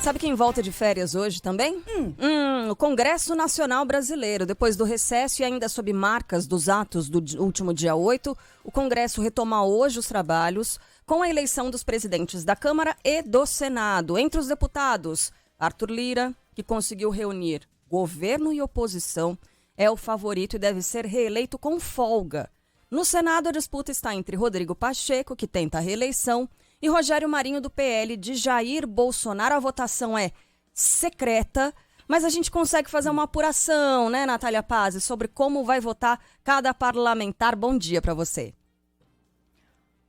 Sabe quem volta de férias hoje também? O Congresso Nacional Brasileiro. Depois do recesso e ainda sob marcas dos atos do último dia 8, o Congresso retoma hoje os trabalhos com a eleição dos presidentes da Câmara e do Senado. Entre os deputados, Arthur Lira, que conseguiu reunir governo e oposição, é o favorito e deve ser reeleito com folga. No Senado, a disputa está entre Rodrigo Pacheco, que tenta a reeleição, e Rogério Marinho, do PL de Jair Bolsonaro. A votação é secreta, mas a gente consegue fazer uma apuração, né, Natália Pazzi, sobre como vai votar cada parlamentar. Bom dia para você.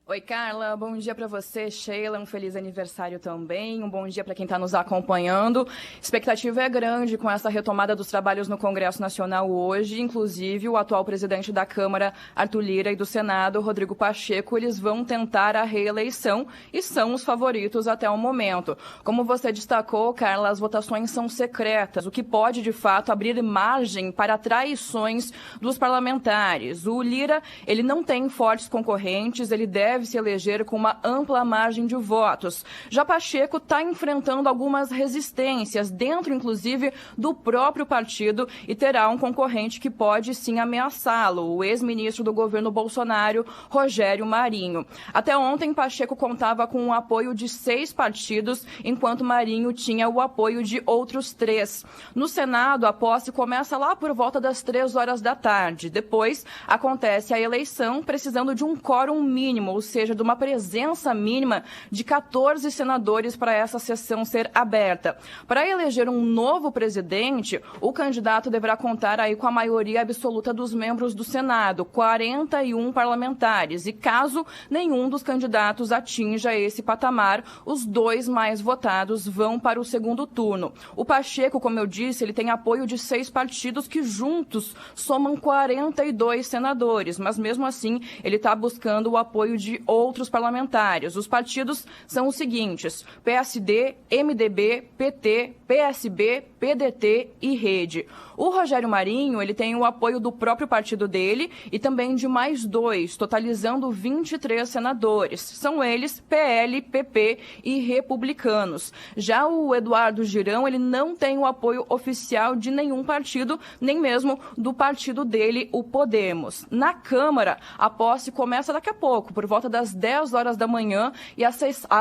Oi, Carla. Bom dia para você, Sheila. Um feliz aniversário também. Um bom dia para quem está nos acompanhando. Expectativa é grande com essa retomada dos trabalhos no Congresso Nacional hoje. Inclusive, o atual presidente da Câmara, Arthur Lira, e do Senado, Rodrigo Pacheco, eles vão tentar a reeleição e são os favoritos até o momento. Como você destacou, Carla, as votações são secretas, o que pode, de fato, abrir margem para traições dos parlamentares. O Lira, ele não tem fortes concorrentes, ele deve se eleger com uma ampla margem de votos. Já Pacheco está enfrentando algumas resistências, dentro, inclusive, do próprio partido, e terá um concorrente que pode, sim, ameaçá-lo, o ex-ministro do governo Bolsonaro, Rogério Marinho. Até ontem, Pacheco contava com o apoio de 6 partidos, enquanto Marinho tinha o apoio de outros 3. No Senado, a posse começa lá por volta das 3 horas da tarde. Depois, acontece a eleição, precisando de um quórum mínimo, ou seja, de uma presença mínima de 14 senadores para essa sessão ser aberta. Para eleger um novo presidente, o candidato deverá contar aí com a maioria absoluta dos membros do Senado, 41 parlamentares. E caso nenhum dos candidatos atinja esse patamar, os 2 mais votados vão para o segundo turno. O Pacheco, como eu disse, ele tem apoio de 6 partidos que juntos somam 42 senadores, mas mesmo assim ele está buscando o apoio de outros parlamentares. Os partidos são os seguintes: PSD, MDB, PT, PSB, PDT e Rede. O Rogério Marinho, ele tem o apoio do próprio partido dele e também de mais 2, totalizando 23 senadores. São eles PL, PP e Republicanos. Já o Eduardo Girão, ele não tem o apoio oficial de nenhum partido, nem mesmo do partido dele, o Podemos. Na Câmara, a posse começa daqui a pouco, por volta das 10 horas da manhã, e a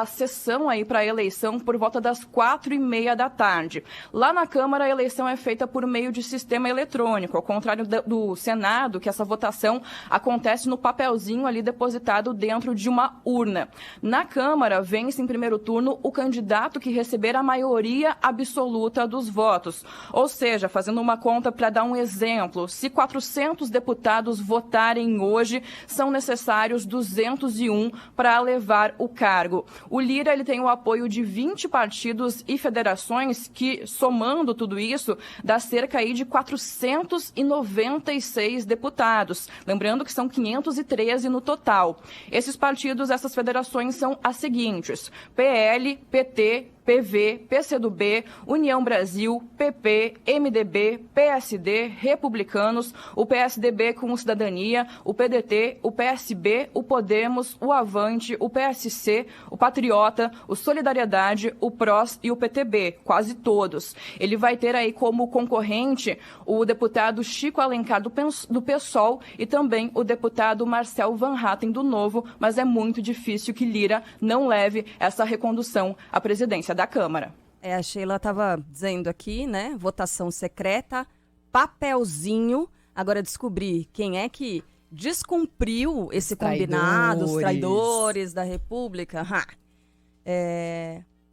sessão aí para a eleição por volta das 4h30 da tarde. Lá na Câmara, a eleição é feita por meio de sistema eletrônico, ao contrário do Senado, que essa votação acontece no papelzinho ali depositado dentro de uma urna. Na Câmara, vence em primeiro turno o candidato que receber a maioria absoluta dos votos. Ou seja, fazendo uma conta para dar um exemplo, se 400 deputados votarem hoje, são necessários 201 para levar o cargo. O Lira, ele tem o apoio de 20 partidos e federações que, somando tudo isso, dá cerca aí de 496 deputados. Lembrando que são 513 no total. Esses partidos, essas federações são as seguintes: PL, PT, PV, PCdoB, União Brasil, PP, MDB, PSD, Republicanos, o PSDB com o Cidadania, o PDT, o PSB, o Podemos, o Avante, o PSC, o Patriota, o Solidariedade, o PROS e o PTB, quase todos. Ele vai ter aí como concorrente o deputado Chico Alencar do PSOL e também o deputado Marcel Van Hatten do Novo, mas é muito difícil que Lira não leve essa recondução à presidência da Câmara. A Sheila estava dizendo aqui, né? Votação secreta, papelzinho. Agora descobrir quem é que descumpriu esse combinado, os traidores da República.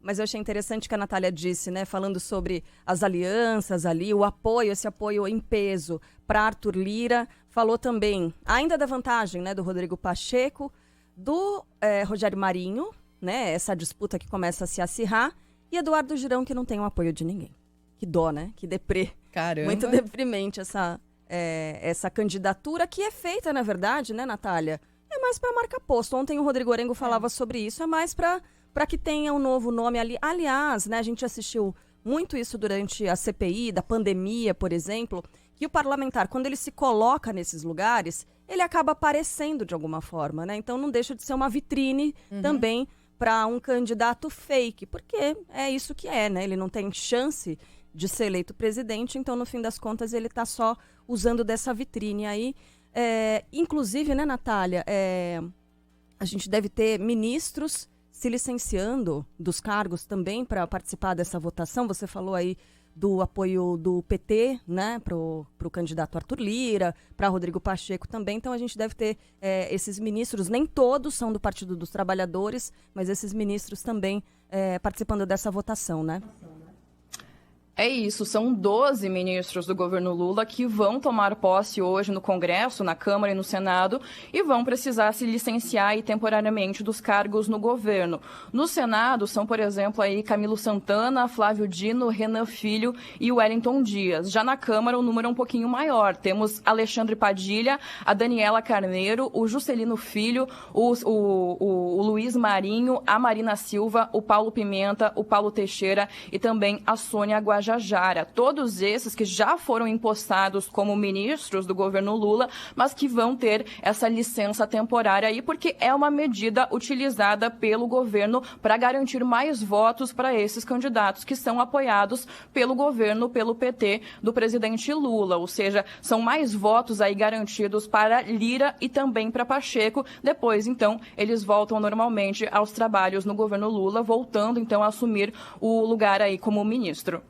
Mas eu achei interessante que a Natália disse, né? Falando sobre as alianças ali, o apoio, esse apoio em peso para Arthur Lira. Falou também, ainda da vantagem, né, do Rodrigo Pacheco, do Rogério Marinho, né? Essa disputa que começa a se acirrar. E Eduardo Girão, que não tem o apoio de ninguém. Que dó, né? Que deprê. Caramba. Muito deprimente essa candidatura, que é feita, na verdade, né, Natália? É mais para marcar posto. Ontem o Rodrigo Orengo falava sobre isso. É mais para que tenha um novo nome ali. Aliás, né, a gente assistiu muito isso durante a CPI, da pandemia, por exemplo, que o parlamentar, quando ele se coloca nesses lugares, ele acaba aparecendo de alguma forma, né? Então não deixa de ser uma vitrine também para um candidato fake, porque é isso que é, né? Ele não tem chance de ser eleito presidente, então, no fim das contas, ele está só usando dessa vitrine aí. Inclusive, né, Natália, a gente deve ter ministros se licenciando dos cargos também para participar dessa votação. Você falou aí do apoio do PT, né, pro candidato Arthur Lira, para Rodrigo Pacheco também. Então a gente deve ter esses ministros, nem todos são do Partido dos Trabalhadores, mas esses ministros também participando dessa votação, né? É isso, são 12 ministros do governo Lula que vão tomar posse hoje no Congresso, na Câmara e no Senado, e vão precisar se licenciar aí temporariamente dos cargos no governo. No Senado são, por exemplo, aí Camilo Santana, Flávio Dino, Renan Filho e Wellington Dias. Já na Câmara o número é um pouquinho maior. Temos Alexandre Padilha, a Daniela Carneiro, o Juscelino Filho, o Luiz Marinho, a Marina Silva, o Paulo Pimenta, o Paulo Teixeira e também a Sônia Guajajara. Todos esses que já foram empossados como ministros do governo Lula, mas que vão ter essa licença temporária aí, porque é uma medida utilizada pelo governo para garantir mais votos para esses candidatos que são apoiados pelo governo, pelo PT do presidente Lula. Ou seja, são mais votos aí garantidos para Lira e também para Pacheco. Depois, então, eles voltam normalmente aos trabalhos no governo Lula, voltando, então, a assumir o lugar aí como ministro.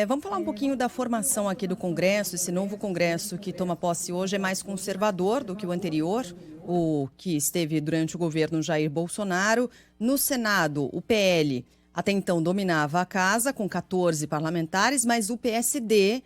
Vamos falar um pouquinho da formação aqui do Congresso. Esse novo Congresso que toma posse hoje é mais conservador do que o anterior, o que esteve durante o governo Jair Bolsonaro. No Senado, o PL até então dominava a casa com 14 parlamentares, mas o PSD,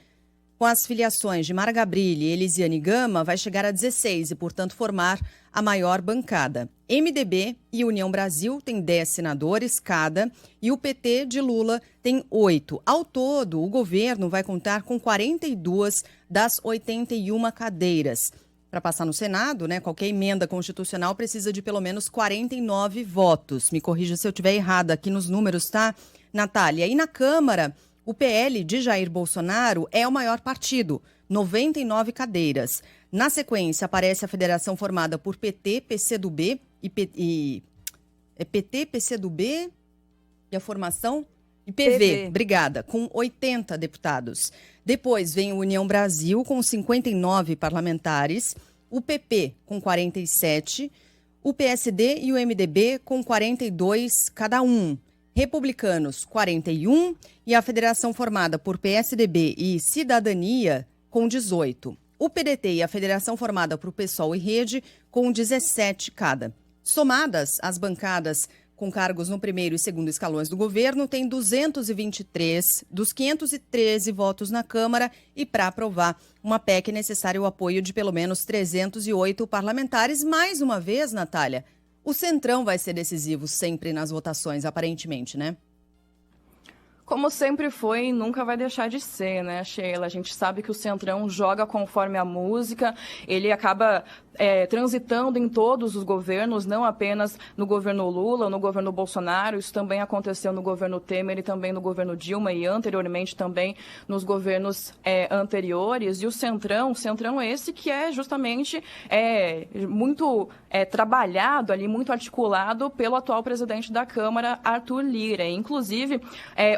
com as filiações de Mara Gabrilli e Elisiane Gama, vai chegar a 16 e, portanto, formar a maior bancada. MDB e União Brasil têm 10 senadores cada e o PT de Lula tem 8. Ao todo, o governo vai contar com 42 das 81 cadeiras. Para passar no Senado, né, qualquer emenda constitucional precisa de pelo menos 49 votos. Me corrija se eu estiver errada aqui nos números, tá, Natália? E na Câmara, o PL de Jair Bolsonaro é o maior partido, 99 cadeiras. Na sequência, aparece a federação formada por PT, PCdoB PT, PCdoB e a formação PV, obrigada, com 80 deputados. Depois vem o União Brasil com 59 parlamentares, o PP com 47, o PSD e o MDB com 42 cada um. Republicanos, 41, e a federação formada por PSDB e Cidadania, com 18. O PDT e a federação formada por PSOL e Rede, com 17 cada. Somadas, as bancadas com cargos no primeiro e segundo escalões do governo têm 223 dos 513 votos na Câmara e, para aprovar uma PEC, é necessário o apoio de pelo menos 308 parlamentares. Mais uma vez, Natália, o Centrão vai ser decisivo sempre nas votações, aparentemente, né? Como sempre foi e nunca vai deixar de ser, né, Sheila? A gente sabe que o Centrão joga conforme a música, ele acaba transitando em todos os governos, não apenas no governo Lula, no governo Bolsonaro. Isso também aconteceu no governo Temer e também no governo Dilma e anteriormente também nos governos anteriores. E o Centrão esse que é justamente muito trabalhado ali, muito articulado pelo atual presidente da Câmara, Arthur Lira. E, inclusive,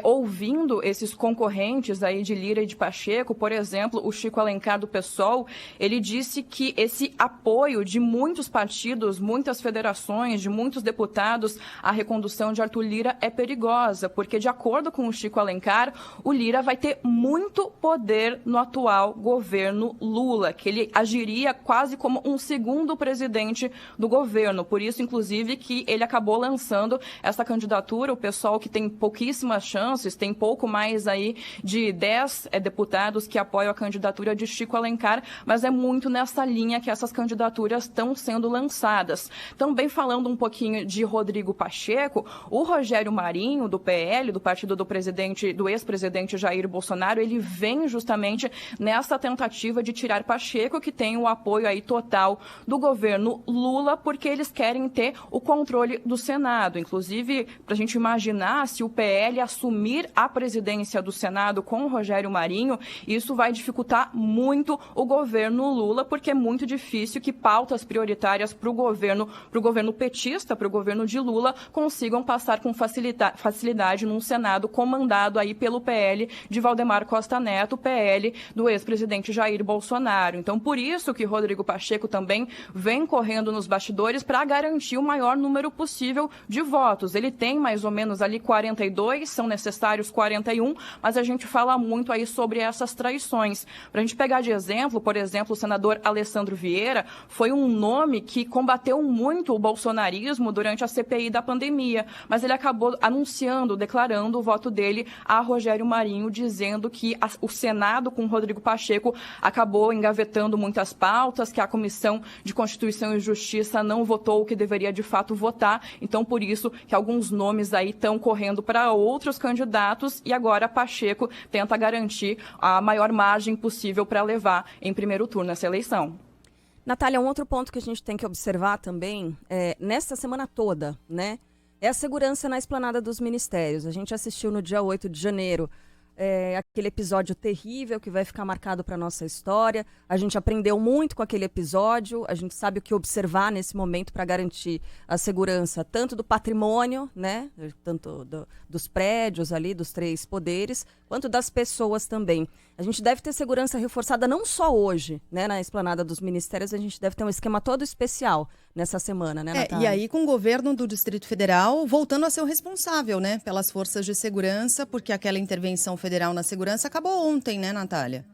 ouvindo esses concorrentes aí de Lira e de Pacheco, por exemplo, o Chico Alencar do PSOL, ele disse que esse apoio de muitos partidos, muitas federações, de muitos deputados à recondução de Arthur Lira é perigosa, porque, de acordo com o Chico Alencar, o Lira vai ter muito poder no atual governo Lula, que ele agiria quase como um segundo presidente do governo. Por isso, inclusive, que ele acabou lançando essa candidatura. O pessoal que tem pouquíssimas chances, tem pouco mais aí de 10 deputados que apoiam a candidatura de Chico Alencar, mas é muito nessa linha que essas candidaturas estão sendo lançadas. Também falando um pouquinho de Rodrigo Pacheco, o Rogério Marinho, do PL, do partido do ex-presidente Jair Bolsonaro, ele vem justamente nessa tentativa de tirar Pacheco, que tem o apoio aí total do governo Lula. Lula, porque eles querem ter o controle do Senado. Inclusive, para a gente imaginar, se o PL assumir a presidência do Senado com o Rogério Marinho, isso vai dificultar muito o governo Lula, porque é muito difícil que pautas prioritárias para o governo petista, para o governo de Lula, consigam passar com facilidade num Senado comandado aí pelo PL de Valdemar Costa Neto, PL do ex-presidente Jair Bolsonaro. Então, por isso que Rodrigo Pacheco também vem correndo nos bastidores para garantir o maior número possível de votos. Ele tem mais ou menos ali 42, são necessários 41, mas a gente fala muito aí sobre essas traições. Para a gente pegar de exemplo, por exemplo, o senador Alessandro Vieira foi um nome que combateu muito o bolsonarismo durante a CPI da pandemia, mas ele acabou anunciando, declarando o voto dele a Rogério Marinho, dizendo que o Senado com Rodrigo Pacheco acabou engavetando muitas pautas, que a Comissão de Constituição e Justiça não votou o que deveria de fato votar. Então, por isso que alguns nomes aí estão correndo para outros candidatos e agora Pacheco tenta garantir a maior margem possível para levar em primeiro turno essa eleição. Natália, um outro ponto que a gente tem que observar também, nesta semana toda, né, é a segurança na esplanada dos ministérios. A gente assistiu no dia 8 de janeiro aquele episódio terrível que vai ficar marcado para a nossa história. A gente aprendeu muito com aquele episódio, a gente sabe o que observar nesse momento para garantir a segurança tanto do patrimônio, né, tanto dos prédios ali, dos 3 poderes, quanto das pessoas também. A gente deve ter segurança reforçada não só hoje, né, na esplanada dos ministérios, a gente deve ter um esquema todo especial nessa semana, né, Natália? E aí com o governo do Distrito Federal voltando a ser o responsável, né, pelas forças de segurança, porque aquela intervenção federal na segurança acabou ontem, né, Natália?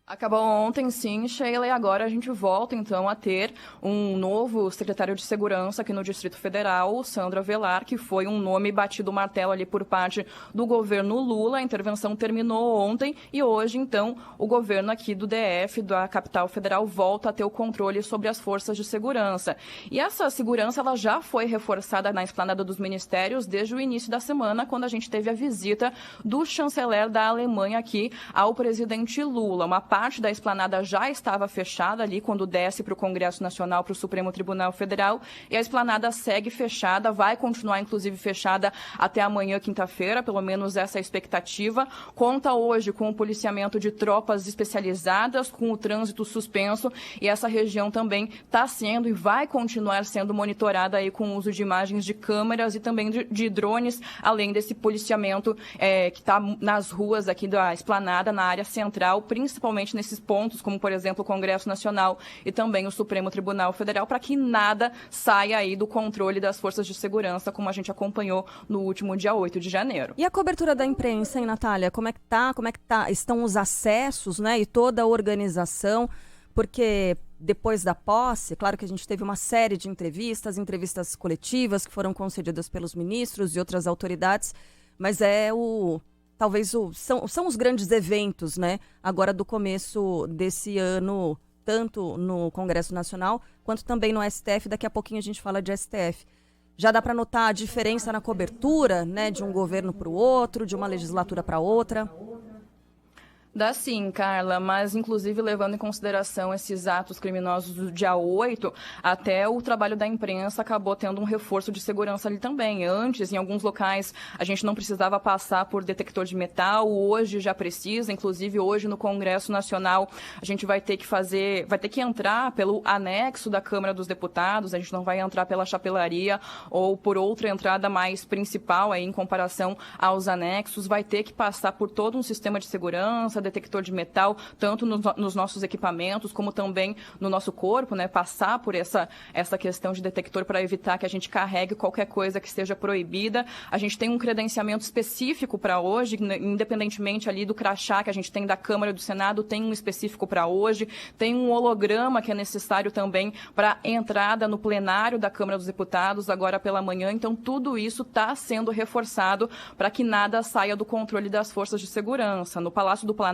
Acabou ontem, sim, Sheila, e agora a gente volta, então, a ter um novo secretário de Segurança aqui no Distrito Federal, o Sandro Avelar, que foi um nome batido o martelo ali por parte do governo Lula. A intervenção terminou ontem e hoje, então, o governo aqui do DF, da capital federal, volta a ter o controle sobre as forças de segurança. E essa segurança, ela já foi reforçada na esplanada dos ministérios desde o início da semana, quando a gente teve a visita do chanceler da Alemanha aqui ao presidente Lula. Uma parte da esplanada já estava fechada ali quando desce para o Congresso Nacional, para o Supremo Tribunal Federal, e a esplanada segue fechada, vai continuar inclusive fechada até amanhã, quinta-feira, pelo menos essa é a expectativa. Conta hoje com o policiamento de tropas especializadas, com o trânsito suspenso, e essa região também está sendo e vai continuar sendo monitorada aí com o uso de imagens de câmeras e também de drones, além desse policiamento que está nas ruas aqui da esplanada, na área central, principalmente nesses pontos, como, por exemplo, o Congresso Nacional e também o Supremo Tribunal Federal, para que nada saia aí do controle das forças de segurança, como a gente acompanhou no último dia 8 de janeiro. E a cobertura da imprensa, hein, Natália? Como é que tá? Estão os acessos, né, e toda a organização? Porque depois da posse, claro que a gente teve uma série de entrevistas coletivas que foram concedidas pelos ministros e outras autoridades, mas são os grandes eventos, né, agora do começo desse ano, tanto no Congresso Nacional, quanto também no STF. Daqui a pouquinho a gente fala de STF. Já dá para notar a diferença na cobertura, né, de um governo para o outro, de uma legislatura para outra? Dá sim, Carla, mas inclusive levando em consideração esses atos criminosos do dia 8, até o trabalho da imprensa acabou tendo um reforço de segurança ali também. Antes, em alguns locais, a gente não precisava passar por detector de metal, hoje já precisa, inclusive hoje no Congresso Nacional a gente vai ter que entrar pelo anexo da Câmara dos Deputados, a gente não vai entrar pela chapelaria ou por outra entrada mais principal aí em comparação aos anexos, vai ter que passar por todo um sistema de segurança, detector de metal, tanto nos nossos equipamentos, como também no nosso corpo, né? Passar por essa questão de detector para evitar que a gente carregue qualquer coisa que esteja proibida. A gente tem um credenciamento específico para hoje, independentemente ali do crachá que a gente tem da Câmara e do Senado, tem um específico para hoje, tem um holograma que é necessário também para entrada no plenário da Câmara dos Deputados, agora pela manhã. Então, tudo isso está sendo reforçado para que nada saia do controle das forças de segurança. No Palácio do Planalto,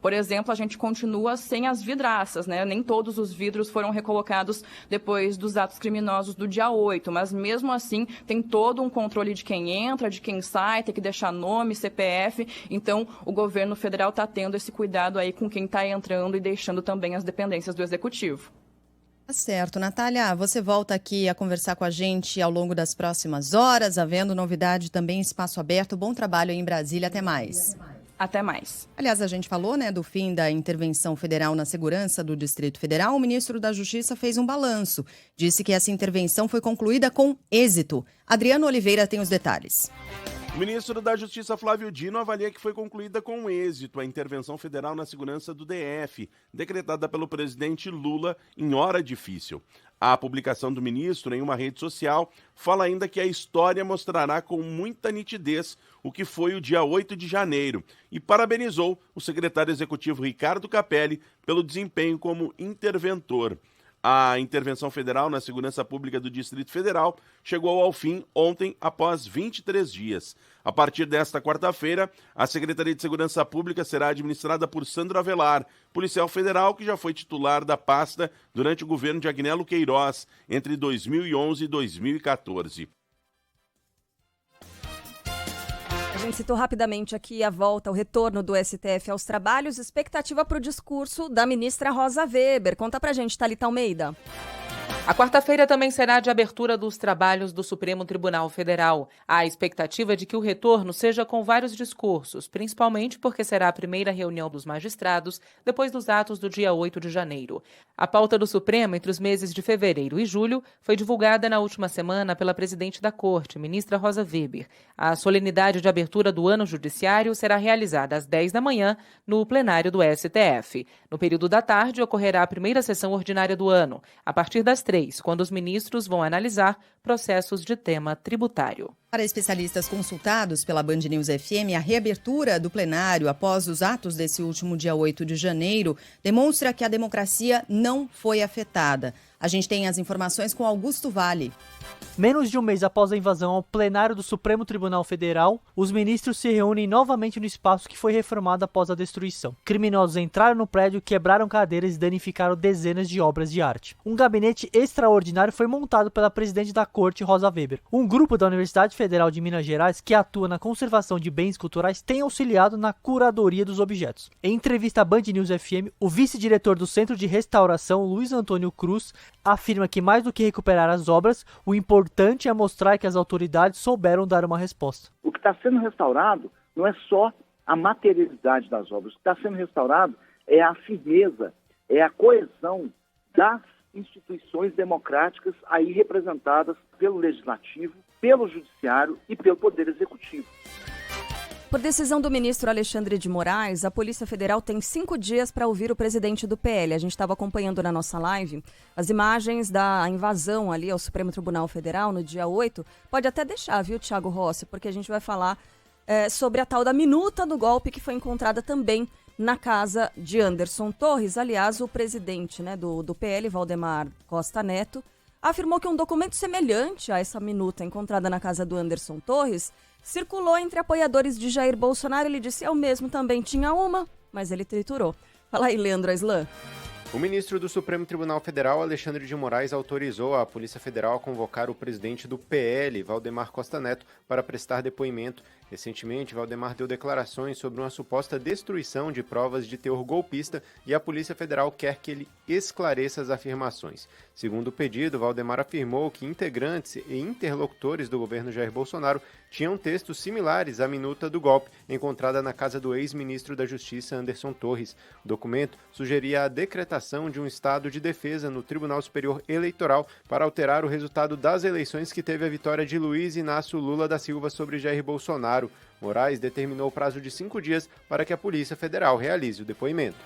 por exemplo, a gente continua sem as vidraças, né? Nem todos os vidros foram recolocados depois dos atos criminosos do dia 8, mas mesmo assim tem todo um controle de quem entra, de quem sai, tem que deixar nome, CPF, então o governo federal está tendo esse cuidado aí com quem está entrando e deixando também as dependências do Executivo. Tá certo. Natália, você volta aqui a conversar com a gente ao longo das próximas horas, havendo novidade também, espaço aberto. Bom trabalho aí em Brasília. Até mais. Até mais. Aliás, a gente falou, do fim da intervenção federal na segurança do Distrito Federal. O ministro da Justiça fez um balanço. Disse que essa intervenção foi concluída com êxito. Adriano Oliveira tem os detalhes. O ministro da Justiça, Flávio Dino, avalia que foi concluída com êxito a intervenção federal na segurança do DF, decretada pelo presidente Lula em hora difícil. A publicação do ministro em uma rede social fala ainda que a história mostrará com muita nitidez o que foi o dia 8 de janeiro e parabenizou o secretário executivo Ricardo Capelli pelo desempenho como interventor. A intervenção federal na segurança pública do Distrito Federal chegou ao fim ontem, após 23 dias. A partir desta quarta-feira, a Secretaria de Segurança Pública será administrada por Sandro Avelar, policial federal que já foi titular da pasta durante o governo de Agnello Queiroz, entre 2011 e 2014. A gente citou rapidamente aqui a volta, o retorno do STF aos trabalhos, expectativa para o discurso da ministra Rosa Weber. Conta pra gente, Thalita Almeida. A quarta-feira também será de abertura dos trabalhos do Supremo Tribunal Federal. Há a expectativa de que o retorno seja com vários discursos, principalmente porque será a primeira reunião dos magistrados depois dos atos do dia 8 de janeiro. A pauta do Supremo entre os meses de fevereiro e julho foi divulgada na última semana pela presidente da Corte, ministra Rosa Weber. A solenidade de abertura do ano judiciário será realizada às 10 da manhã no plenário do STF. No período da tarde ocorrerá a primeira sessão ordinária do ano, a partir das 3, quando os ministros vão analisar processos de tema tributário. Para especialistas consultados pela Band News FM, a reabertura do plenário após os atos desse último dia 8 de janeiro demonstra que a democracia não foi afetada. A gente tem as informações com Augusto Vale. Menos de um mês após a invasão ao plenário do Supremo Tribunal Federal, os ministros se reúnem novamente no espaço que foi reformado após a destruição. Criminosos entraram no prédio, quebraram cadeiras e danificaram dezenas de obras de arte. Um gabinete extraordinário foi montado pela presidente da Corte, Rosa Weber. Um grupo da Universidade Federal de Minas Gerais, que atua na conservação de bens culturais, tem auxiliado na curadoria dos objetos. Em entrevista à Band News FM, o vice-diretor do Centro de Restauração, Luiz Antônio Cruz, afirma que mais do que recuperar as obras, o importante é mostrar que as autoridades souberam dar uma resposta. O que está sendo restaurado não é só a materialidade das obras. O que está sendo restaurado é a firmeza, é a coesão das instituições democráticas aí representadas pelo Legislativo, pelo Judiciário e pelo Poder Executivo. Por decisão do ministro Alexandre de Moraes, a Polícia Federal tem 5 dias para ouvir o presidente do PL. A gente estava acompanhando na nossa live as imagens da invasão ali ao Supremo Tribunal Federal no dia 8. Pode até deixar, viu, Thiago Rossi, porque a gente vai falar sobre a tal da minuta do golpe que foi encontrada também na casa de Anderson Torres. Aliás, o presidente do PL, Valdemar Costa Neto, afirmou que um documento semelhante a essa minuta encontrada na casa do Anderson Torres circulou entre apoiadores de Jair Bolsonaro. Ele disse: eu mesmo também tinha uma, mas ele triturou. Fala aí, Leandro Aislan. O ministro do Supremo Tribunal Federal, Alexandre de Moraes, autorizou a Polícia Federal a convocar o presidente do PL, Valdemar Costa Neto, para prestar depoimento. Recentemente, Valdemar deu declarações sobre uma suposta destruição de provas de teor golpista e a Polícia Federal quer que ele esclareça as afirmações. Segundo o pedido, Valdemar afirmou que integrantes e interlocutores do governo Jair Bolsonaro tinham textos similares à minuta do golpe, encontrada na casa do ex-ministro da Justiça, Anderson Torres. O documento sugeria a decretação de um estado de defesa no Tribunal Superior Eleitoral para alterar o resultado das eleições que teve a vitória de Luiz Inácio Lula da Silva sobre Jair Bolsonaro. Moraes determinou o prazo de 5 dias para que a Polícia Federal realize o depoimento.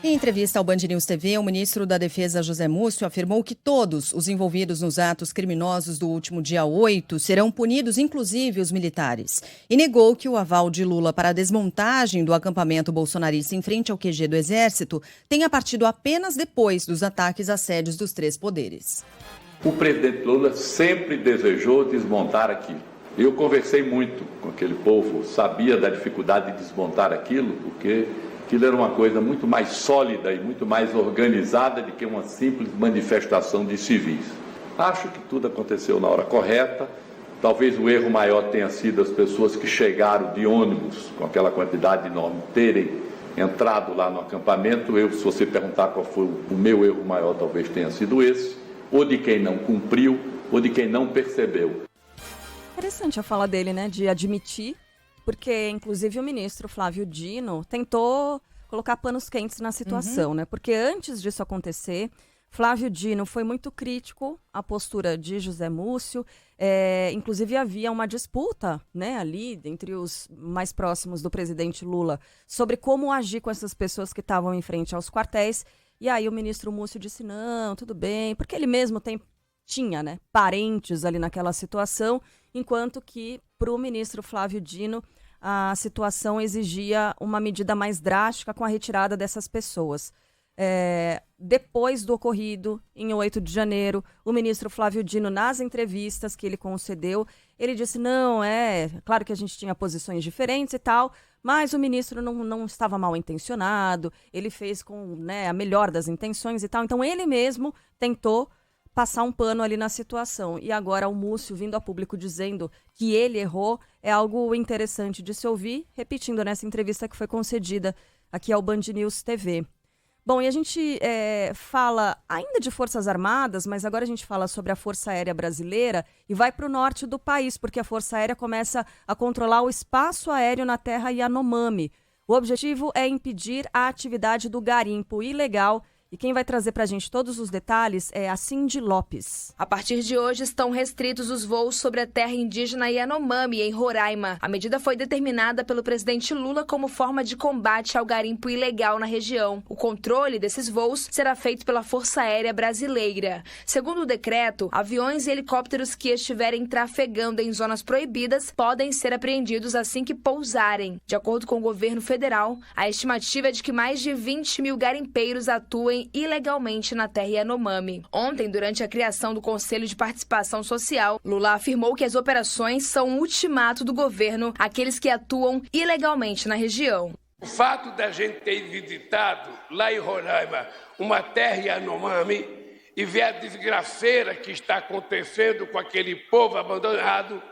Em entrevista ao Band News TV, o ministro da Defesa, José Múcio, afirmou que todos os envolvidos nos atos criminosos do último dia 8 serão punidos, inclusive os militares. E negou que o aval de Lula para a desmontagem do acampamento bolsonarista em frente ao QG do Exército tenha partido apenas depois dos ataques às sedes dos 3 poderes. O presidente Lula sempre desejou desmontar aquilo. Eu conversei muito com aquele povo, sabia da dificuldade de desmontar aquilo, porque aquilo era uma coisa muito mais sólida e muito mais organizada do que uma simples manifestação de civis. Acho que tudo aconteceu na hora correta. Talvez o erro maior tenha sido as pessoas que chegaram de ônibus com aquela quantidade enorme terem entrado lá no acampamento. Se você perguntar qual foi o meu erro maior, talvez tenha sido esse, ou de quem não cumpriu, ou de quem não percebeu. Interessante a fala dele, né, de admitir, porque inclusive o ministro Flávio Dino tentou colocar panos quentes na situação, né? Porque antes disso acontecer, Flávio Dino foi muito crítico à postura de José Múcio. Inclusive havia uma disputa, né, ali entre os mais próximos do presidente Lula sobre como agir com essas pessoas que estavam em frente aos quartéis. E aí o ministro Múcio disse, não, tudo bem, porque ele mesmo tinha, né, parentes ali naquela situação, enquanto que para o ministro Flávio Dino a situação exigia uma medida mais drástica com a retirada dessas pessoas. Depois do ocorrido, em 8 de janeiro, o ministro Flávio Dino, nas entrevistas que ele concedeu, ele disse, não, claro que a gente tinha posições diferentes e tal, mas o ministro não estava mal intencionado, ele fez com, né, a melhor das intenções e tal, então ele mesmo tentou passar um pano ali na situação. E agora o Múcio vindo a público dizendo que ele errou é algo interessante de se ouvir, repetindo nessa entrevista que foi concedida aqui ao Band News TV. Bom, e a gente fala ainda de Forças Armadas, mas agora a gente fala sobre a Força Aérea Brasileira e vai para o norte do país, porque a Força Aérea começa a controlar o espaço aéreo na terra Yanomami. O objetivo é impedir a atividade do garimpo ilegal. E quem vai trazer para a gente todos os detalhes é a Cindy Lopes. A partir de hoje estão restritos os voos sobre a terra indígena Yanomami, em Roraima. A medida foi determinada pelo presidente Lula como forma de combate ao garimpo ilegal na região. O controle desses voos será feito pela Força Aérea Brasileira. Segundo o decreto, aviões e helicópteros que estiverem trafegando em zonas proibidas podem ser apreendidos assim que pousarem. De acordo com o governo federal, a estimativa é de que mais de 20 mil garimpeiros atuem ilegalmente na terra Yanomami. Ontem, durante a criação do Conselho de Participação Social, Lula afirmou que as operações são um ultimato do governo àqueles que atuam ilegalmente na região. O fato da gente ter visitado lá em Roraima uma terra Yanomami e ver a desgraceira que está acontecendo com aquele povo abandonado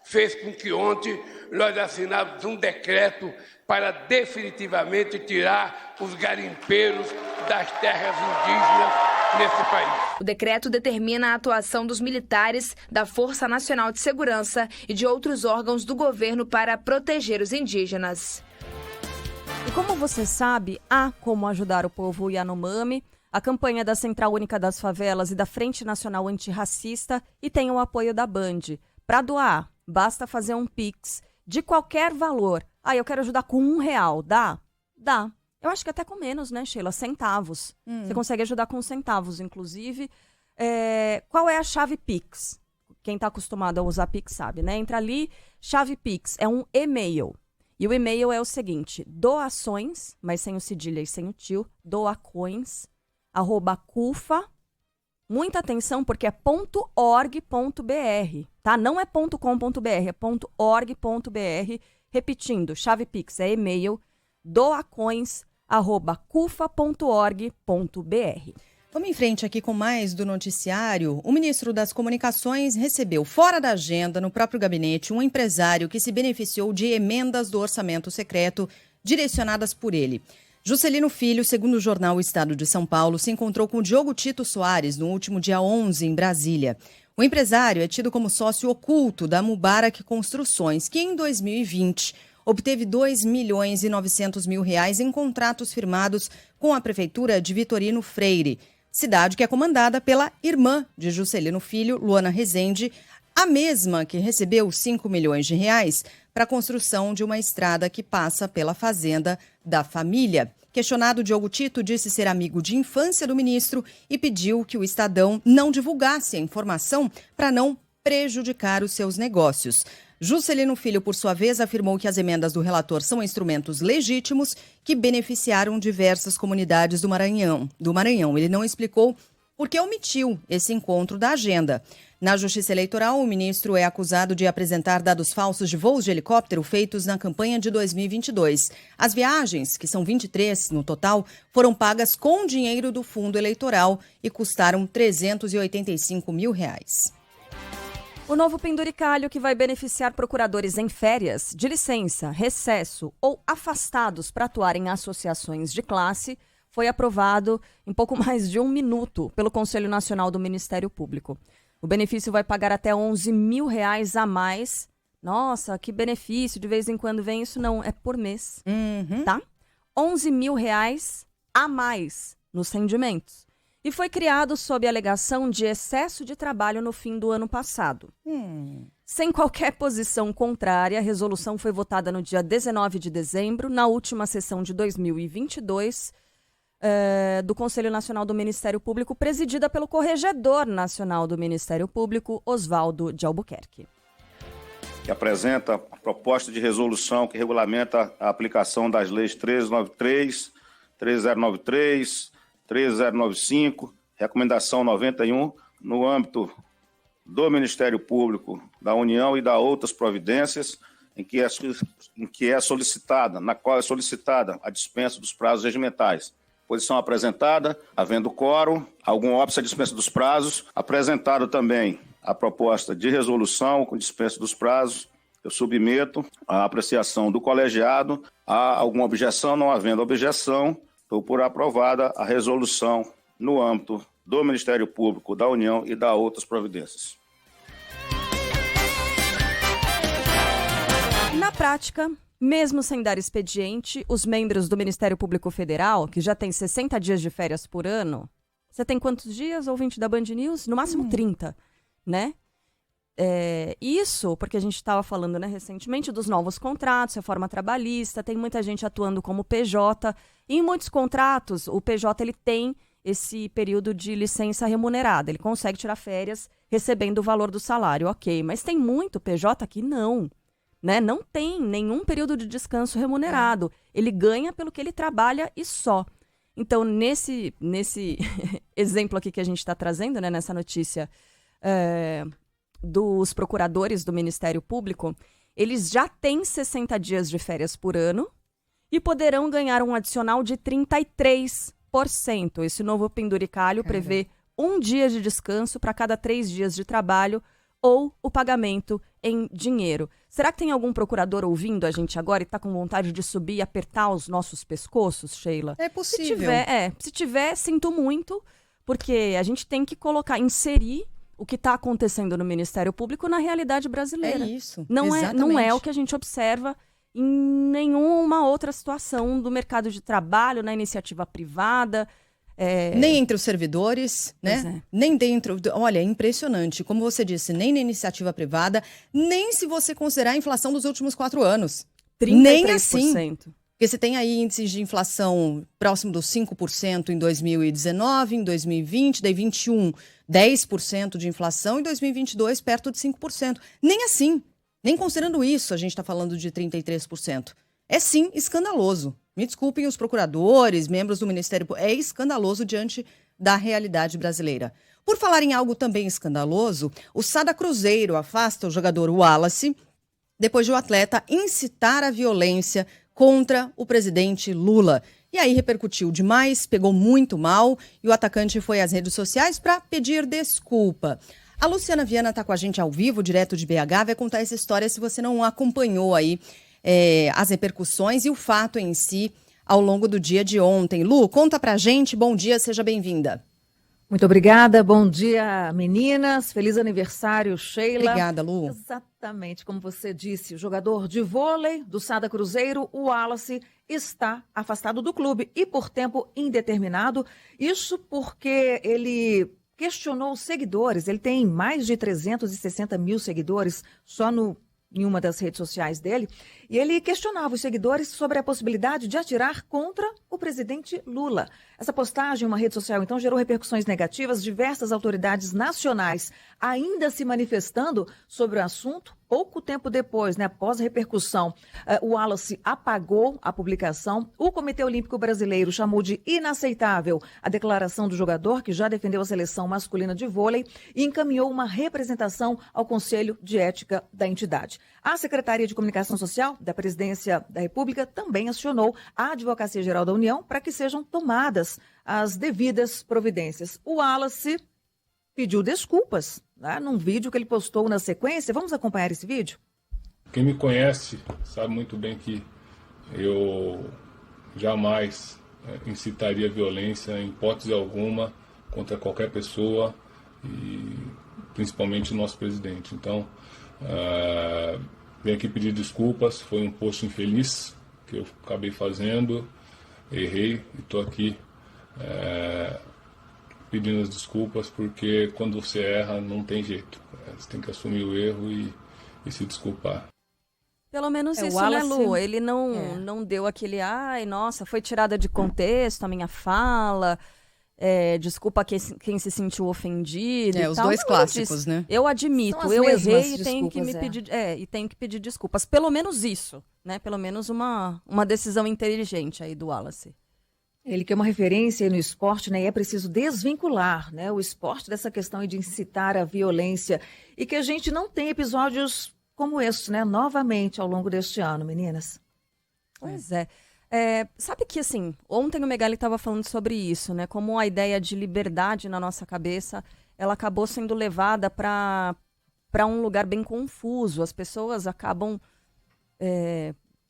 fez com que ontem nós assinássemos um decreto para definitivamente tirar os garimpeiros das terras indígenas nesse país. O decreto determina a atuação dos militares, da Força Nacional de Segurança e de outros órgãos do governo para proteger os indígenas. E como você sabe, há como ajudar o povo Yanomami. A campanha da Central Única das Favelas e da Frente Nacional Antirracista e tem o apoio da Band. Para doar, basta fazer um Pix de qualquer valor. Eu quero ajudar com R$1. Dá? Dá. Eu acho que até com menos, né, Sheila? Centavos. Você consegue ajudar com centavos, inclusive. Qual é a chave Pix? Quem está acostumado a usar Pix sabe, né? Entra ali, chave Pix, é um e-mail. E o e-mail é o seguinte, doações, mas sem o cedilha e sem o tio, doacoins, @cufa. Muita atenção, porque é .org.br, tá? Não é .com.br, é .org.br. Repetindo, chave Pix é e-mail, doacoins@cufa.org.br. Vamos em frente aqui com mais do noticiário. O ministro das Comunicações recebeu fora da agenda, no próprio gabinete, um empresário que se beneficiou de emendas do orçamento secreto direcionadas por ele. Juscelino Filho, segundo o jornal O Estado de São Paulo, se encontrou com Diogo Tito Soares no último dia 11 em Brasília. O empresário é tido como sócio oculto da Mubarak Construções, que em 2020 obteve R$2.900.000 em contratos firmados com a prefeitura de Vitorino Freire, cidade que é comandada pela irmã de Juscelino Filho, Luana Rezende, a mesma que recebeu R$5 milhões para a construção de uma estrada que passa pela fazenda da família. Questionado, Diogo Tito disse ser amigo de infância do ministro e pediu que o Estadão não divulgasse a informação para não prejudicar os seus negócios. Juscelino Filho, por sua vez, afirmou que as emendas do relator são instrumentos legítimos que beneficiaram diversas comunidades do Maranhão. Ele não explicou por que omitiu esse encontro da agenda. Na Justiça Eleitoral, o ministro é acusado de apresentar dados falsos de voos de helicóptero feitos na campanha de 2022. As viagens, que são 23 no total, foram pagas com dinheiro do fundo eleitoral e custaram R$385 mil. O novo penduricalho, que vai beneficiar procuradores em férias, de licença, recesso ou afastados para atuar em associações de classe, foi aprovado em pouco mais de 1 minuto pelo Conselho Nacional do Ministério Público. O benefício vai pagar até R$11 mil a mais. Nossa, que benefício, de vez em quando vem isso, não, é por mês, tá? R$11 mil a mais nos rendimentos. E foi criado sob a alegação de excesso de trabalho no fim do ano passado. Sem qualquer posição contrária, a resolução foi votada no dia 19 de dezembro, na última sessão de 2022, do Conselho Nacional do Ministério Público, presidida pelo Corregedor Nacional do Ministério Público, Oswaldo de Albuquerque. Que apresenta a proposta de resolução que regulamenta a aplicação das leis 1393, 3093, 3095, recomendação 91, no âmbito do Ministério Público da União e da outras providências, na qual é solicitada a dispensa dos prazos regimentais. Posição apresentada, havendo quórum, algum óbice à dispensa dos prazos, apresentado também a proposta de resolução com dispensa dos prazos. Eu submeto à apreciação do colegiado. Há alguma objeção? Não havendo objeção, estou por aprovada a resolução no âmbito do Ministério Público da União e da outras providências. Na prática, mesmo sem dar expediente, os membros do Ministério Público Federal, que já tem 60 dias de férias por ano, você tem quantos dias, ouvinte da Band News? No máximo 30, né? Isso porque a gente estava falando, né, recentemente dos novos contratos, reforma trabalhista, tem muita gente atuando como PJ. E em muitos contratos, o PJ ele tem esse período de licença remunerada. Ele consegue tirar férias recebendo o valor do salário, ok. Mas tem muito PJ que não, né? Não tem nenhum período de descanso remunerado. Ele ganha pelo que ele trabalha e só. Então, nesse exemplo aqui que a gente está trazendo, né, nessa notícia dos procuradores do Ministério Público, eles já têm 60 dias de férias por ano e poderão ganhar um adicional de 33%. Esse novo penduricalho prevê 1 dia de descanso para cada 3 dias de trabalho ou o pagamento em dinheiro. Será que tem algum procurador ouvindo a gente agora e está com vontade de subir e apertar os nossos pescoços, Sheila? É possível. Se tiver, sinto muito, porque a gente tem que inserir o que está acontecendo no Ministério Público na realidade brasileira. É isso, não é o que a gente observa em nenhuma outra situação do mercado de trabalho, na iniciativa privada. Nem entre os servidores, né? Nem dentro. Olha, é impressionante. Como você disse, nem na iniciativa privada, nem se você considerar a inflação dos últimos 4 anos. 33%. Nem assim. Porque você tem aí índices de inflação próximo dos 5% em 2019, em 2020, daí 21, 10% de inflação, em 2022 perto de 5%. Nem assim, nem considerando isso, a gente está falando de 33%. É sim escandaloso. Me desculpem os procuradores, membros do Ministério Público, é escandaloso diante da realidade brasileira. Por falar em algo também escandaloso, o Sada Cruzeiro afasta o jogador Wallace depois de o atleta incitar a violência contra o presidente Lula. E aí repercutiu demais, pegou muito mal e o atacante foi às redes sociais para pedir desculpa. A Luciana Viana está com a gente ao vivo, direto de BH, vai contar essa história se você não acompanhou aí as repercussões e o fato em si ao longo do dia de ontem. Lu, conta pra gente, bom dia, seja bem-vinda. Muito obrigada, bom dia meninas, feliz aniversário Sheila. Obrigada, Lu. Exatamente como você disse, o jogador de vôlei do Sada Cruzeiro, o Wallace, está afastado do clube e por tempo indeterminado, isso porque ele questionou os seguidores, ele tem mais de 360 mil seguidores só em uma das redes sociais dele, e ele questionava os seguidores sobre a possibilidade de atirar contra o presidente Lula. Essa postagem em uma rede social, então, gerou repercussões negativas, diversas autoridades nacionais ainda se manifestando sobre o assunto. Pouco tempo depois, após a repercussão, o Wallace apagou a publicação. O Comitê Olímpico Brasileiro chamou de inaceitável a declaração do jogador, que já defendeu a seleção masculina de vôlei, e encaminhou uma representação ao Conselho de Ética da entidade. A Secretaria de Comunicação Social da Presidência da República também acionou a Advocacia Geral da União para que sejam tomadas as devidas providências. O Wallace pediu desculpas, né, num vídeo que ele postou na sequência. Vamos acompanhar esse vídeo? Quem me conhece sabe muito bem que eu jamais incitaria violência em hipótese alguma contra qualquer pessoa e principalmente o nosso presidente. Então, venho aqui pedir desculpas, foi um post infeliz que eu acabei fazendo, errei e estou aqui pedindo as desculpas, porque quando você erra não tem jeito, você tem que assumir o erro e se desculpar. Pelo menos isso, né, Lu? Ele não deu aquele, ai, nossa, foi tirada de contexto a minha fala, desculpa quem se sentiu ofendido e os tal. dois Não, clássicos, né? Eu admito, eu errei e tenho que tenho que pedir desculpas. Pelo menos isso, né? Pelo menos uma decisão inteligente aí do Wallace. Ele que é uma referência no esporte, né? E é preciso desvincular, né, o esporte dessa questão de incitar a violência e que a gente não tem episódios como esse, né? Novamente ao longo deste ano, meninas. Pois é. Sabe que, assim, ontem o Megali estava falando sobre isso, né? Como a ideia de liberdade na nossa cabeça, ela acabou sendo levada para um lugar bem confuso. As pessoas acabam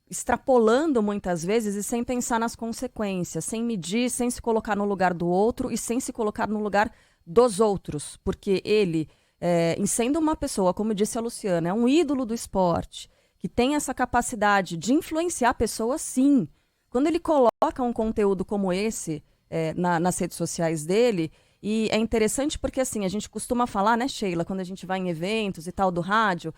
extrapolando muitas vezes e sem pensar nas consequências, sem medir, sem se colocar no lugar do outro e sem se colocar no lugar dos outros. Porque ele, sendo uma pessoa, como disse a Luciana, é um ídolo do esporte, que tem essa capacidade de influenciar pessoas, sim. Quando ele coloca um conteúdo como esse nas redes sociais dele, e é interessante porque, assim, a gente costuma falar, né, Sheila, quando a gente vai em eventos e tal do rádio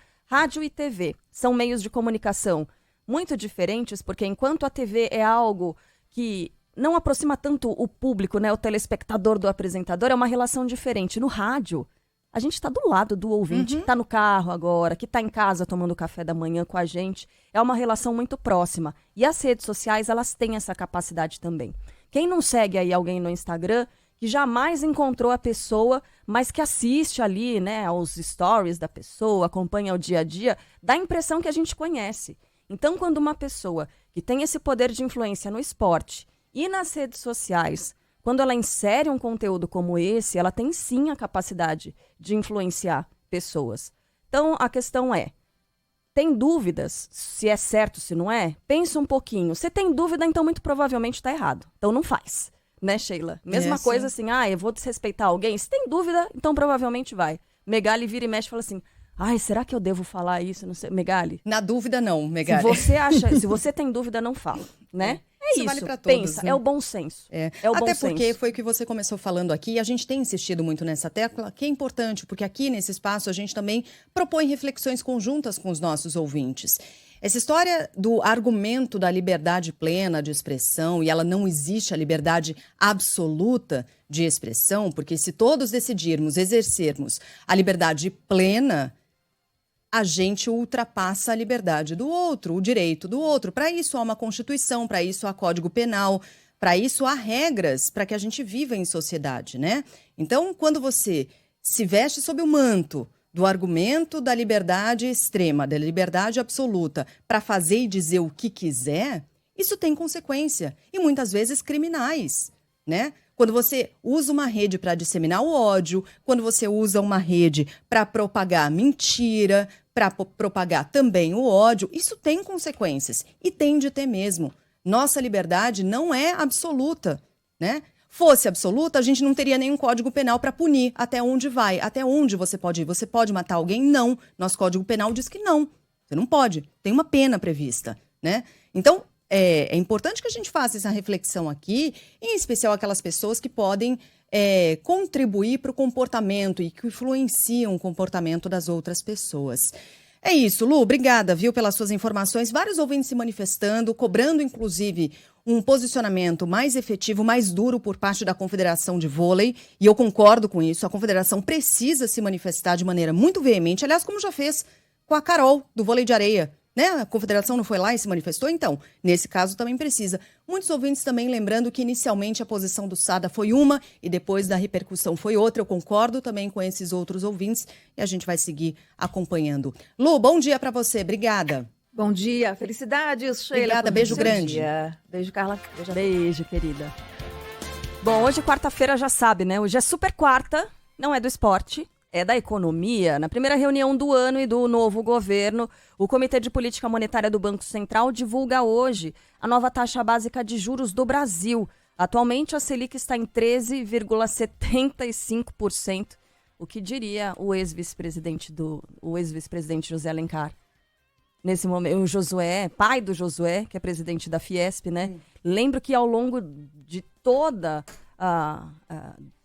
e TV são meios de comunicação muito diferentes, porque enquanto a TV é algo que não aproxima tanto o público, né, o telespectador do apresentador, é uma relação diferente. No rádio, a gente está do lado do ouvinte, que está no carro agora, que está em casa tomando café da manhã com a gente. É uma relação muito próxima. E as redes sociais, elas têm essa capacidade também. Quem não segue aí alguém no Instagram, que jamais encontrou a pessoa, mas que assiste ali, né, aos stories da pessoa, acompanha o dia a dia, dá a impressão que a gente conhece. Então, quando uma pessoa que tem esse poder de influência no esporte e nas redes sociais, quando ela insere um conteúdo como esse, ela tem sim a capacidade de influenciar pessoas. Então, a questão tem dúvidas se é certo, se não é? Pensa um pouquinho. Se tem dúvida, então muito provavelmente está errado. Então não faz, né, Sheila? Mesma coisa assim, eu vou desrespeitar alguém. Se tem dúvida, então provavelmente vai. Megali vira e mexe e fala assim, será que eu devo falar isso? Não sei. Megali? Na dúvida, não, Megali. Se você tem dúvida, não fala, né? Isso vale para todos. Pensa, né? É o bom senso. Até porque foi o que você começou falando aqui, e a gente tem insistido muito nessa tecla, que é importante, porque aqui nesse espaço a gente também propõe reflexões conjuntas com os nossos ouvintes. Essa história do argumento da liberdade plena de expressão, e ela não existe a liberdade absoluta de expressão, porque se todos decidirmos exercermos a liberdade plena, a gente ultrapassa a liberdade do outro, o direito do outro. Para isso há uma Constituição, para isso há Código Penal, para isso há regras para que a gente viva em sociedade, né? Então, quando você se veste sob o manto do argumento da liberdade extrema, da liberdade absoluta, para fazer e dizer o que quiser, isso tem consequência, e muitas vezes criminais, né? Quando você usa uma rede para disseminar o ódio, quando você usa uma rede para propagar mentira, para propagar também o ódio, isso tem consequências. E tem de ter mesmo. Nossa liberdade não é absoluta, né? Fosse absoluta, a gente não teria nenhum código penal para punir. Até onde vai? Até onde você pode ir? Você pode matar alguém? Não. Nosso código penal diz que não. Você não pode. Tem uma pena prevista, né? Então, é importante que a gente faça essa reflexão aqui, em especial aquelas pessoas que podem contribuir para o comportamento e que influenciam o comportamento das outras pessoas. É isso, Lu, obrigada, viu, pelas suas informações. Vários ouvintes se manifestando, cobrando, inclusive, um posicionamento mais efetivo, mais duro por parte da Confederação de Vôlei, e eu concordo com isso. A Confederação precisa se manifestar de maneira muito veemente, aliás, como já fez com a Carol, do vôlei de areia. Né? A Confederação não foi lá e se manifestou? Então, nesse caso também precisa. Muitos ouvintes também lembrando que inicialmente a posição do Sada foi uma e depois da repercussão foi outra. Eu concordo também com esses outros ouvintes e a gente vai seguir acompanhando. Lu, bom dia para você. Obrigada. Bom dia. Felicidades, Sheila. Obrigada. Beijo grande. Dia. Beijo, Carla. Beijo, querida. Bom, hoje quarta-feira já sabe, né? Hoje é super quarta. não é do esporte, é da economia. Na primeira reunião do ano e do novo governo, o Comitê de Política Monetária do Banco Central divulga hoje a nova taxa básica de juros do Brasil. Atualmente, a Selic está em 13,75%. O que diria o ex-vice-presidente José Alencar? Nesse momento, o Josué, pai do Josué, que é presidente da Fiesp, né? Lembro que ao longo de todo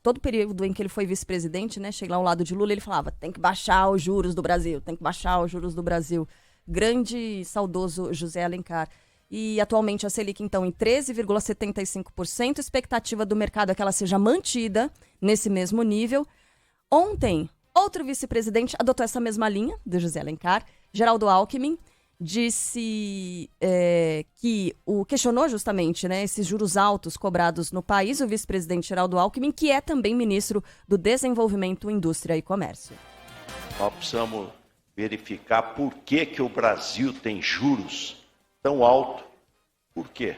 o período em que ele foi vice-presidente, né? Chega lá ao lado de Lula, ele falava, tem que baixar os juros do Brasil, tem que baixar os juros do Brasil. Grande e saudoso José Alencar. E atualmente a Selic, então, em 13,75%. Expectativa do mercado é que ela seja mantida nesse mesmo nível. Ontem, outro vice-presidente adotou essa mesma linha do José Alencar, Geraldo Alckmin, disse que questionou justamente, né, esses juros altos cobrados no país, o vice-presidente Geraldo Alckmin, que é também ministro do Desenvolvimento, Indústria e Comércio. Nós precisamos verificar por que o Brasil tem juros tão altos. Por quê?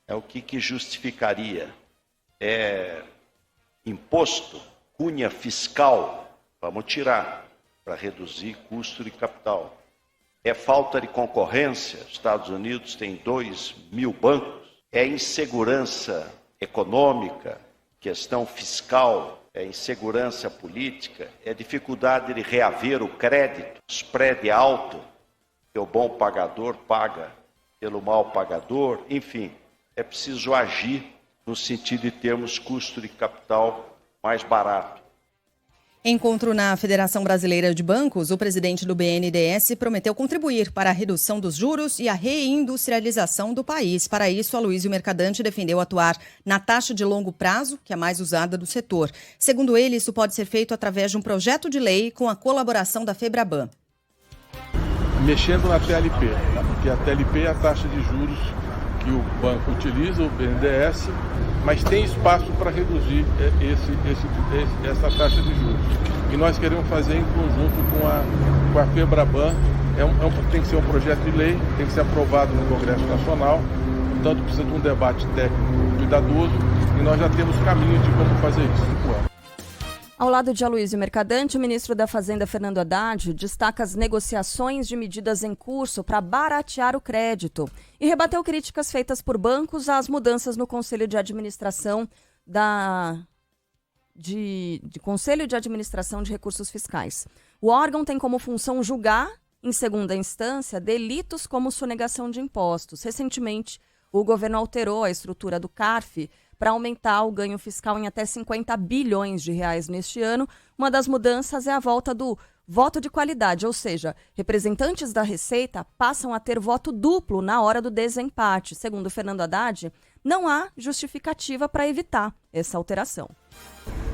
O que justificaria? É imposto, cunha fiscal, vamos tirar, para reduzir custo de capital. É falta de concorrência, os Estados Unidos tem 2.000 bancos. É insegurança econômica, questão fiscal, é insegurança política, é dificuldade de reaver o crédito, spread alto, que o bom pagador paga pelo mal pagador, enfim, é preciso agir no sentido de termos custo de capital mais barato. Encontro na Federação Brasileira de Bancos, o presidente do BNDES prometeu contribuir para a redução dos juros e a reindustrialização do país. Para isso, Aloysio Mercadante defendeu atuar na taxa de longo prazo, que é a mais usada do setor. Segundo ele, isso pode ser feito através de um projeto de lei com a colaboração da FEBRABAN. Mexendo na TLP, porque a TLP é a taxa de juros que o banco utiliza, o BNDES, mas tem espaço para reduzir essa taxa de juros. E nós queremos fazer em conjunto com a FEBRABAN. Tem que ser um projeto de lei, tem que ser aprovado no Congresso Nacional, portanto precisa de um debate técnico cuidadoso e nós já temos caminho de como fazer isso. Ao lado de Aloysio Mercadante, o ministro da Fazenda, Fernando Haddad, destaca as negociações de medidas em curso para baratear o crédito e rebateu críticas feitas por bancos às mudanças no Conselho de Administração Conselho de Administração de Recursos Fiscais. O órgão tem como função julgar, em segunda instância, delitos como sonegação de impostos. Recentemente, o governo alterou a estrutura do CARF para aumentar o ganho fiscal em até 50 bilhões de reais neste ano. Uma das mudanças é a volta do voto de qualidade, ou seja, representantes da Receita passam a ter voto duplo na hora do desempate. Segundo Fernando Haddad, não há justificativa para evitar essa alteração.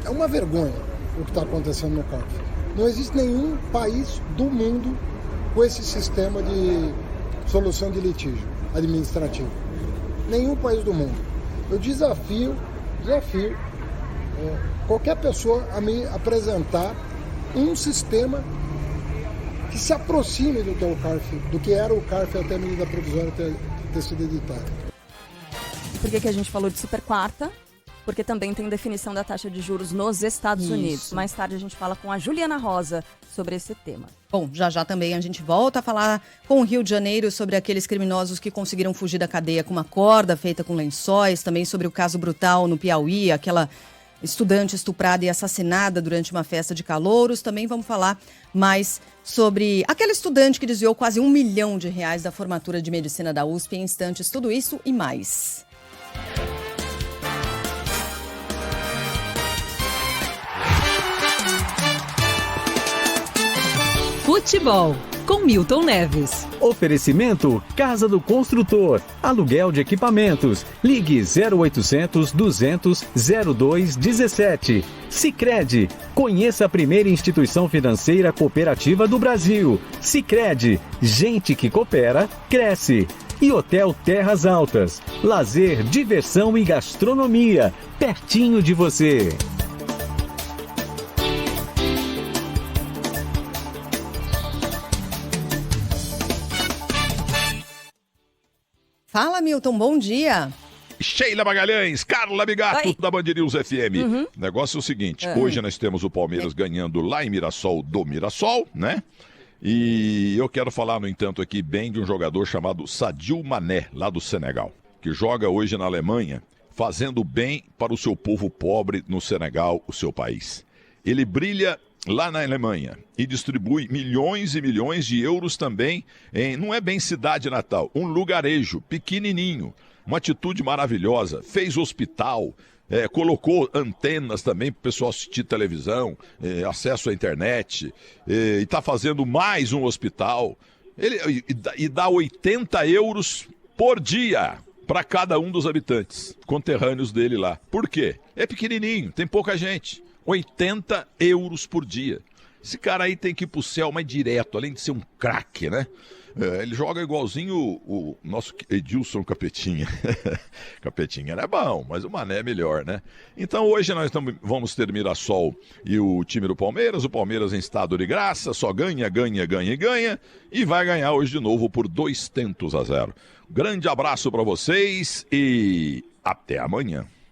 É uma vergonha o que está acontecendo no CARF. Não existe nenhum país do mundo com esse sistema de solução de litígio administrativo. Nenhum país do mundo. Eu desafio qualquer pessoa a me apresentar um sistema que se aproxime do que é o CARF, do que era o CARF até a medida provisória ter sido editada. Por que a gente falou de super quarta? Porque também tem definição da taxa de juros nos Estados Unidos. Mais tarde a gente fala com a Juliana Rosa sobre esse tema. Bom, já também a gente volta a falar com o Rio de Janeiro sobre aqueles criminosos que conseguiram fugir da cadeia com uma corda feita com lençóis, também sobre o caso brutal no Piauí, aquela estudante estuprada e assassinada durante uma festa de calouros. Também vamos falar mais sobre aquela estudante que desviou quase R$1 milhão da formatura de medicina da USP. Em instantes, tudo isso e mais. Futebol, com Milton Neves. Oferecimento Casa do Construtor. Aluguel de equipamentos. Ligue 0800 200 0217. Sicredi. Conheça a primeira instituição financeira cooperativa do Brasil. Sicredi. Gente que coopera, cresce. E Hotel Terras Altas. Lazer, diversão e gastronomia. Pertinho de você. Fala, Milton, bom dia. Sheila Magalhães, Carla Bigato, da Band News FM. O negócio é o seguinte, hoje nós temos o Palmeiras ganhando lá em Mirassol do Mirassol, né? E eu quero falar, no entanto, aqui bem de um jogador chamado Sadio Mané, lá do Senegal, que joga hoje na Alemanha, fazendo bem para o seu povo pobre no Senegal, o seu país. Ele brilha lá na Alemanha e distribui milhões e milhões de euros também em, não é bem cidade natal, um lugarejo pequenininho, uma atitude maravilhosa, fez hospital, colocou antenas também para o pessoal assistir televisão, acesso à internet, e está fazendo mais um hospital, e dá 80 euros por dia para cada um dos habitantes conterrâneos dele lá. Por quê? É pequenininho, tem pouca gente. 80 euros por dia. Esse cara aí tem que ir pro céu mais direto, além de ser um craque, né? Ele joga igualzinho o nosso Edilson Capetinha. Capetinha era bom, mas o Mané é melhor, né? Então hoje nós vamos ter Mirassol e o time do Palmeiras. O Palmeiras em estado de graça, só ganha. E vai ganhar hoje de novo por 2-0. Grande abraço para vocês e até amanhã.